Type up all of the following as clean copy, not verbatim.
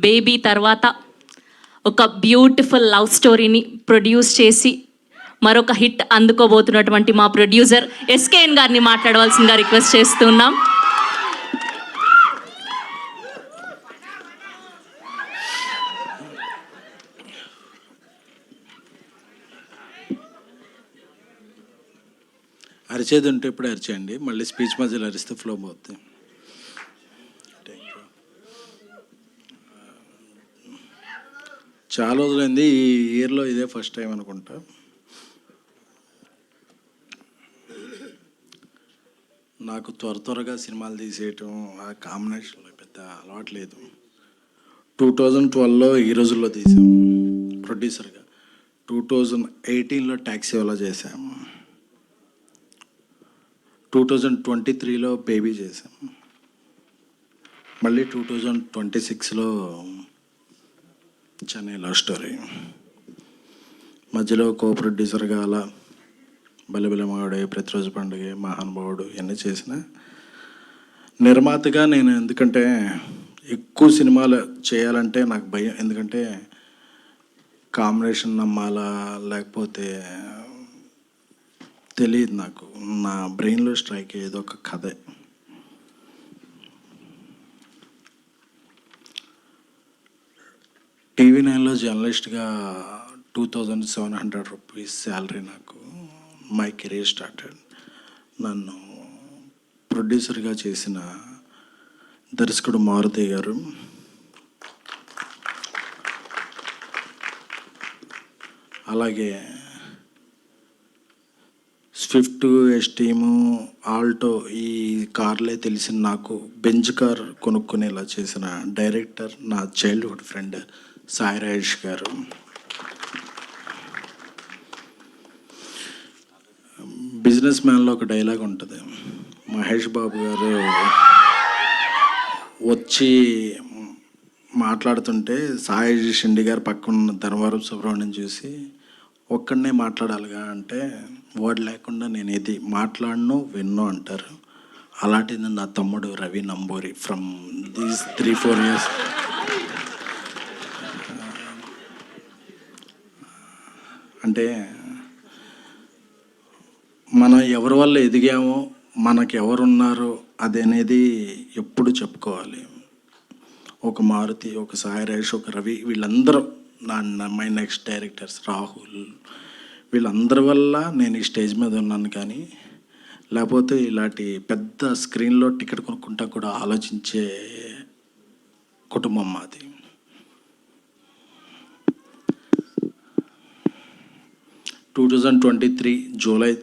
Baby తర్వాత ఒక beautiful love స్టోరీని ప్రొడ్యూస్ చేసి మరొక హిట్ అందుకోబోతున్నటువంటి మా ప్రొడ్యూసర్ ఎస్కేఎన్ గారిని మాట్లాడవలసిందిగా రిక్వెస్ట్ చేస్తున్నాం. అరిచేది ఉంటే ఇప్పుడు అరిచేయండి, మళ్ళీ స్పీచ్ మధ్యలో అరిస్తే ఫ్లో పోతుంది. చాలా రోజులైంది, ఈ ఇయర్లో ఇదే ఫస్ట్ టైం అనుకుంటా. నాకు త్వరగా సినిమాలు తీసేయటం ఆ కాంబినేషన్లో పెద్ద అలవాటు లేదు. 2012లో ఈ రోజుల్లో తీసాం ప్రొడ్యూసర్గా, 2018లో ట్యాక్సీవాలా చేశాం, 2023లో బేబీ చేశాం, మళ్ళీ 2026లో చెన్నై లవ్ స్టోరీ, మధ్యలో కో ప్రొడ్యూసర్గా అలా బలిబిలమాడే, ప్రతిరోజు పండుగ, మహానుభావుడు ఇవన్నీ చేసిన నిర్మాతగా నేను. ఎందుకంటే ఎక్కువ సినిమాలు చేయాలంటే నాకు భయం, ఎందుకంటే కాంబినేషన్ నమ్మాలా లేకపోతే తెలియదు నాకు. నా బ్రెయిన్లో స్ట్రైక్ అయ్యేది ఒక కథే. టీవీ9లో జర్నలిస్ట్గా 2700 రూపీస్ శాలరీ నాకు. My career started. నన్ను ప్రొడ్యూసర్గా చేసిన దర్శకుడు మారుతి గారు, అలాగే స్విఫ్ట్, ఎస్టీము, ఆల్టో ఈ కార్లే తెలిసిన నాకు బెంజ్ కార్ కొనుక్కునేలా చేసిన డైరెక్టర్ నా చైల్డ్హుడ్ ఫ్రెండ్ సాయి రాజేష్ గారు. బిజినెస్ మ్యాన్లో ఒక డైలాగ్ ఉంటుంది, మహేష్ బాబు గారు వచ్చి మాట్లాడుతుంటే సాయి షిండి గారు పక్కన ధర్మవరం సుబ్రహ్మణ్యం చూసి ఒక్కడనే మాట్లాడాలిగా అంటే, వర్డ్ లేకుండా నేను ఇది మాట్లాడను విన్ను అంటారు. అలాంటిది నా తమ్ముడు Ravi Namburi from these 3-4 years. అంటే మనం ఎవరి వల్ల ఎదిగామో, మనకు ఎవరున్నారో అదనేది ఎప్పుడు చెప్పుకోవాలి. ఒక మారుతి, ఒక సాయి రాజేష్, ఒక రవి, వీళ్ళందరూ మై నెక్స్ట్ డైరెక్టర్స్, రాహుల్, వీళ్ళందరి వల్ల నేను ఈ స్టేజ్ మీద ఉన్నాను. కానీ లేకపోతే ఇలాంటి పెద్ద స్క్రీన్లో టికెట్ కొనుక్కుంటా కూడా ఆలోచించే కుటుంబం మాది. July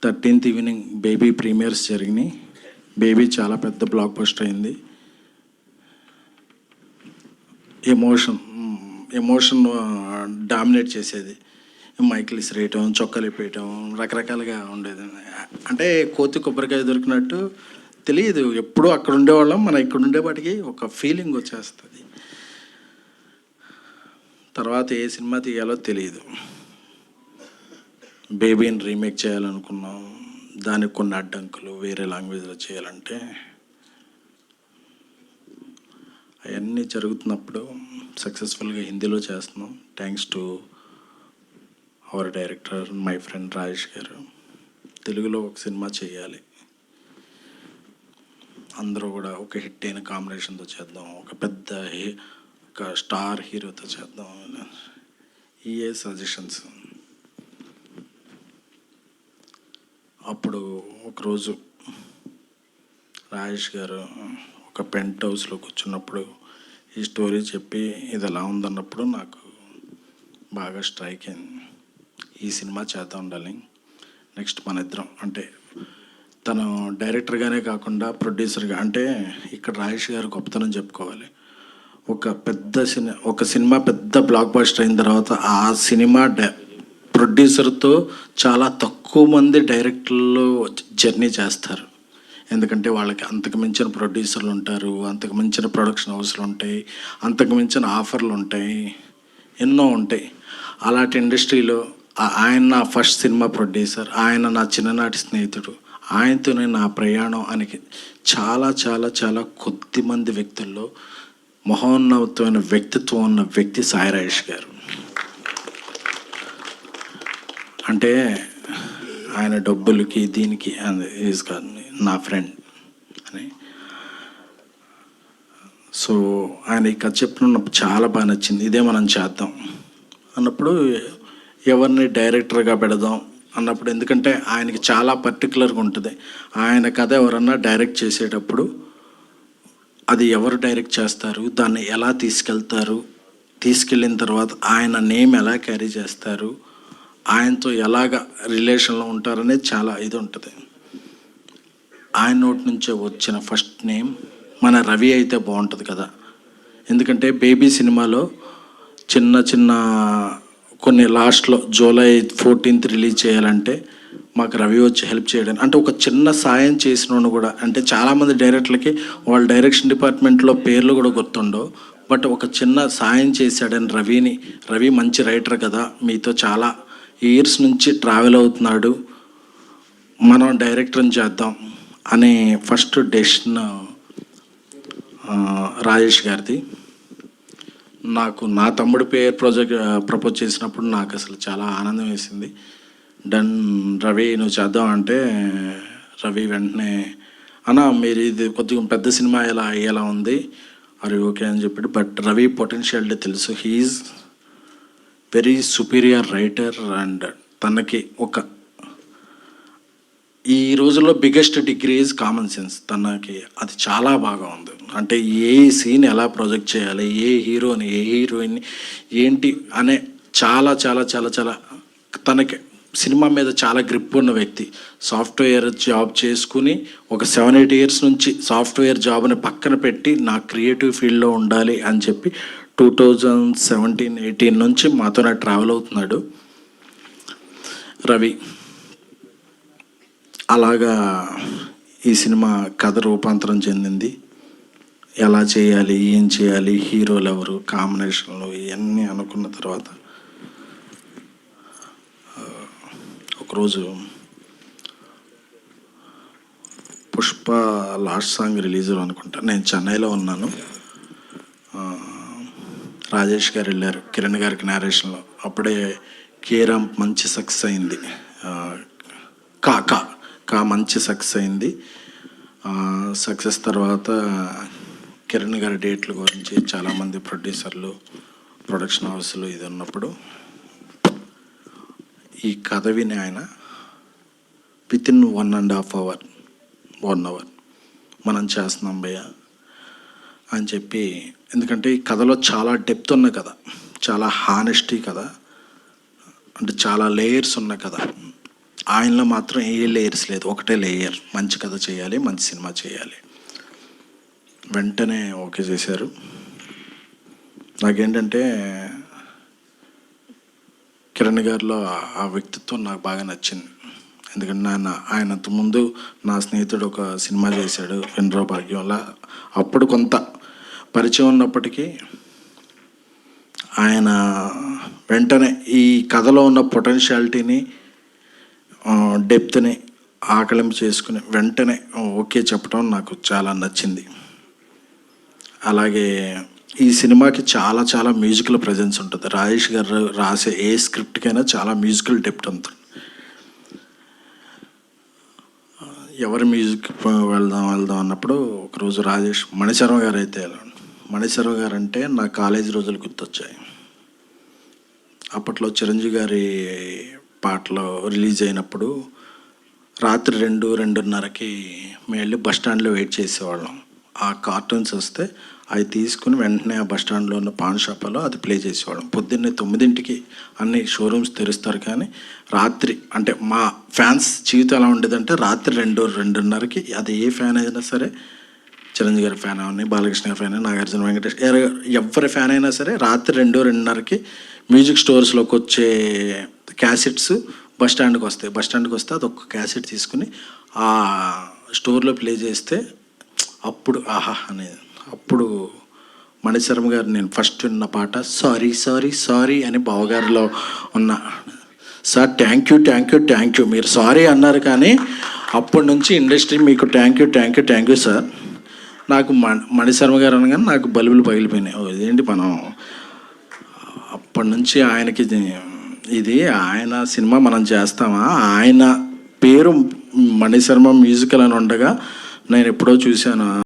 13th evening baby premieres జరిగినాయి. బేబీ చాలా పెద్ద బ్లాక్ బస్టర్ అయింది. ఎమోషన్ డామినేట్ చేసేది. మైకిల్ ఇసిరేయటం, చొక్కలు ఇప్పేయటం, రకరకాలుగా ఉండేది. అంటే కోతి కొబ్బరికాయ దొరికినట్టు తెలియదు, ఎప్పుడూ అక్కడ ఉండేవాళ్ళం, మనం ఇక్కడ ఉండేవాటికి ఒక ఫీలింగ్ వచ్చేస్తుంది. తర్వాత ఏ సినిమా తీయాలో తెలియదు. బేబీని రీమేక్ చేయాలనుకున్నాం, దానికి కొన్ని అడ్డంకులు, వేరే లాంగ్వేజ్లో చేయాలంటే. అవన్నీ జరుగుతున్నప్పుడు సక్సెస్ఫుల్గా హిందీలో చేస్తున్నాం, thanks to our director my friend Rajesh గారు. తెలుగులో ఒక సినిమా చేయాలి, అందరూ కూడా ఒక హిట్ అయిన కాంబినేషన్తో చేద్దాం, ఒక పెద్ద ఒక స్టార్ హీరోతో చేద్దాం, ఇయే సజెషన్స్. అప్పుడు ఒకరోజు రాజేష్ గారు ఒక పెంట్ హౌస్లో కూర్చున్నప్పుడు ఈ స్టోరీ చెప్పి ఇది ఎలా ఉందన్నప్పుడు నాకు బాగా స్ట్రైక్ అయింది. ఈ సినిమా చేద్దాం ఉండాలి, నెక్స్ట్ మన ఇద్దరం. అంటే తను డైరెక్టర్గానే కాకుండా ప్రొడ్యూసర్గా, అంటే ఇక్కడ రాజేష్ గారు గొప్పతనం చెప్పుకోవాలి. ఒక సినిమా పెద్ద బ్లాక్ బస్టర్ అయిన తర్వాత ఆ సినిమా ప్రొడ్యూసర్తో చాలా తక్కువ మంది డైరెక్టర్లు జర్నీ చేస్తారు. ఎందుకంటే వాళ్ళకి అంతకు మించిన ప్రొడ్యూసర్లు ఉంటారు, అంతకు మించిన ప్రొడక్షన్ హౌస్లు ఉంటాయి, అంతకు మించిన ఆఫర్లు ఉంటాయి, ఎన్నో ఉంటాయి. అలాంటి ఇండస్ట్రీలో ఆయన నా ఫస్ట్ సినిమా ప్రొడ్యూసర్, ఆయన నా చిన్ననాటి స్నేహితుడు, ఆయనతోనే నా ప్రయాణం అని చాలా చాలా చాలా కొద్ది మంది వ్యక్తుల్లో మహోన్నతమైన వ్యక్తిత్వం ఉన్న వ్యక్తి సాయి రాజేష్ గారు. అంటే ఆయన డబ్బులకి దీనికి ఈజ్ కాదు, నా ఫ్రెండ్ అని. సో ఆయన ఈ కథ చెప్పినప్పుడు చాలా బాగా నచ్చింది. ఇదే మనం చేద్దాం అన్నప్పుడు ఎవరిని డైరెక్టర్గా పెడదాం అన్నప్పుడు, ఎందుకంటే ఆయనకి చాలా పర్టికులర్గా ఉంటుంది. ఆయన కథ ఎవరన్నా డైరెక్ట్ చేసేటప్పుడు అది ఎవరు డైరెక్ట్ చేస్తారు, దాన్ని ఎలా తీసుకెళ్తారు, తీసుకెళ్ళిన తర్వాత ఆయన నేమ్ ఎలా క్యారీ చేస్తారు, ఆయనతో ఎలాగ రిలేషన్లో ఉంటారనేది చాలా ఇది ఉంటుంది. ఆయన నోటి నుంచే వచ్చిన ఫస్ట్ నేమ్ మన రవి అయితే బాగుంటుంది కదా. ఎందుకంటే బేబీ సినిమాలో చిన్న చిన్న కొన్ని లాస్ట్లో జూలై 14th రిలీజ్ చేయాలంటే మాకు రవి వచ్చి హెల్ప్ చేయడం, అంటే ఒక చిన్న సాయం చేసినోడు కూడా. అంటే చాలామంది డైరెక్టర్లకి వాళ్ళ డైరెక్షన్ డిపార్ట్మెంట్లో పేర్లు కూడా గుర్తుండవు, బట్ ఒక చిన్న సాయం చేశాడని రవిని. రవి మంచి రైటర్ కదా, మీతో చాలా ఇయర్స్ నుంచి ట్రావెల్ అవుతున్నాడు, మనం డైరెక్టర్ని చేద్దాం అనే ఫస్ట్ డెసిషన్ రాజేష్ గారిది. నాకు నా తమ్ముడి పేరు ప్రపోజ్ చేసినప్పుడు నాకు అసలు చాలా ఆనందం వేసింది. డన్ రవి నువ్వు చేద్దాం అంటే, రవి వెంటనే అన్నా మీరు ఇది కొద్దిగా పెద్ద సినిమా ఎలా అయ్యేలా ఉంది, అది ఓకే అని చెప్పాడు. బట్ రవి పొటెన్షియాలిటీ తెలుసు, he's very superior writer. And తనకి ఒక ఈ రోజుల్లో biggest degree is common sense. తనకి అది చాలా బాగా ఉంది. అంటే ఏ సీన్ ఎలా ప్రొజెక్ట్ చేయాలి, ఏ హీరోని ఏ హీరోయిన్ని ఏంటి అనే చాలా చాలా చాలా చాలా తనకి సినిమా మీద చాలా గ్రిప్ ఉన్న వ్యక్తి. సాఫ్ట్వేర్ జాబ్ చేసుకుని ఒక 7-8 years నుంచి సాఫ్ట్వేర్ జాబ్ని పక్కన పెట్టి నా క్రియేటివ్ ఫీల్డ్లో ఉండాలి అని చెప్పి 2017-18 నుంచి మాతోనే ట్రావెల్ అవుతున్నాడు రవి. అలాగా ఈ సినిమా కథ రూపాంతరం చెందింది. ఎలా చేయాలి, ఏం చేయాలి, హీరోలు ఎవరు, కాంబినేషన్లు ఇవన్నీ అనుకున్న తర్వాత ఒకరోజు పుష్ప లాస్ట్ సాంగ్ రిలీజ్ అనుకుంటా, నేను చెన్నైలో ఉన్నాను. రాజేష్ గారు వెళ్ళారు కిరణ్ గారికి నేరేషన్లో. అప్పుడే కేరామ్ మంచి సక్సెస్ అయింది, కా మంచి సక్సెస్ అయింది. సక్సెస్ తర్వాత కిరణ్ గారి డేట్ల గురించి చాలామంది ప్రొడ్యూసర్లు, ప్రొడక్షన్ హౌస్లు ఇది ఉన్నప్పుడు ఈ కథ విని ఆయన వితిన్ 1.5 hour మనం చేస్తున్నాం భయ్య అని చెప్పి. ఎందుకంటే ఈ కథలో చాలా డెప్త్ ఉన్న కథ, చాలా హానెస్టీ కథ, అంటే చాలా లేయర్స్ ఉన్న కథ. ఆయనలో మాత్రం ఏ లేయర్స్ లేదు, ఒకటే లేయర్, మంచి కథ చేయాలి, మంచి సినిమా చేయాలి. వెంటనే ఓకే చేశారు. నాకేంటంటే కిరణ్ గారిలో ఆ వ్యక్తిత్వం నాకు బాగా నచ్చింది. ఎందుకంటే ఆయన ముందు నా స్నేహితుడు ఒక సినిమా చేశాడు వినరో భాగ్యం వల్ల, అప్పుడు కొంత పరిచయం ఉన్నప్పటికీ ఆయన వెంటనే ఈ కథలో ఉన్న పొటెన్షియాలిటీని, డెప్త్ని ఆకలింపు చేసుకుని వెంటనే ఓకే చెప్పడం నాకు చాలా నచ్చింది. అలాగే ఈ సినిమాకి చాలా చాలా మ్యూజికల్ ప్రజెన్స్ ఉంటుంది. రాజేష్ గారు రాసే ఏ స్క్రిప్ట్కైనా చాలా మ్యూజికల్ డెప్త్ ఉంటుంది. ఎవరి మ్యూజిక్ వెళ్దాం అన్నప్పుడు ఒకరోజు మణిశర్మ గారు అయితే మణిశర్మ గారు అంటే నా కాలేజీ రోజులు గుర్తొచ్చాయి. అప్పట్లో చిరంజీవి గారి పాటలు రిలీజ్ అయినప్పుడు రాత్రి 2-2:30కి మేము వెళ్ళి బస్ స్టాండ్లో వెయిట్ చేసేవాళ్ళం. ఆ కార్టూన్స్ వస్తే అవి తీసుకుని వెంటనే ఆ బస్ స్టాండ్లో ఉన్న పాన్ షాప్లో అది ప్లే చేసేవాళ్ళం. పొద్దున్నే 9ంటికి అన్ని షోరూమ్స్ తెరుస్తారు, కానీ రాత్రి అంటే మా ఫ్యాన్స్ జీవితం ఎలా ఉండేదంటే రాత్రి 2-2:30కి అది ఏ ఫ్యాన్ అయినా సరే, చిరంజీవి గారి ఫ్యాన్ అవని, బాలకృష్ణ గారి ఫ్యాన్, నాగార్జున, వెంకటేష్, ఎవరి ఫ్యాన్ అయినా సరే రాత్రి 2-2:30కి మ్యూజిక్ స్టోర్స్లోకి వచ్చే క్యాసెట్స్ బస్ స్టాండ్కి వస్తే అది ఒక క్యాసెట్ తీసుకుని ఆ స్టోర్లో ప్లే చేస్తే అప్పుడు ఆహా అనేది. అప్పుడు మణిశర్మ గారు నేను ఫస్ట్ విన్న పాట సారీ సారీ సారీ అని బావగారిలో ఉన్న, సార్ థ్యాంక్ యూ మీరు సారీ అన్నారు, కానీ అప్పటి నుంచి ఇండస్ట్రీ మీకు థ్యాంక్ యూ సార్. నాకు మణిశర్మ గారు అనగానే నాకు బల్బులు పగిలిపోయినాయి. ఇదేంటి మనం అప్పటి నుంచి ఆయనకి ఇది ఆయన సినిమా మనం చేస్తామా, ఆయన పేరు మణిశర్మ మ్యూజికల్ అని ఉండగా నేను ఎప్పుడో చూశాను.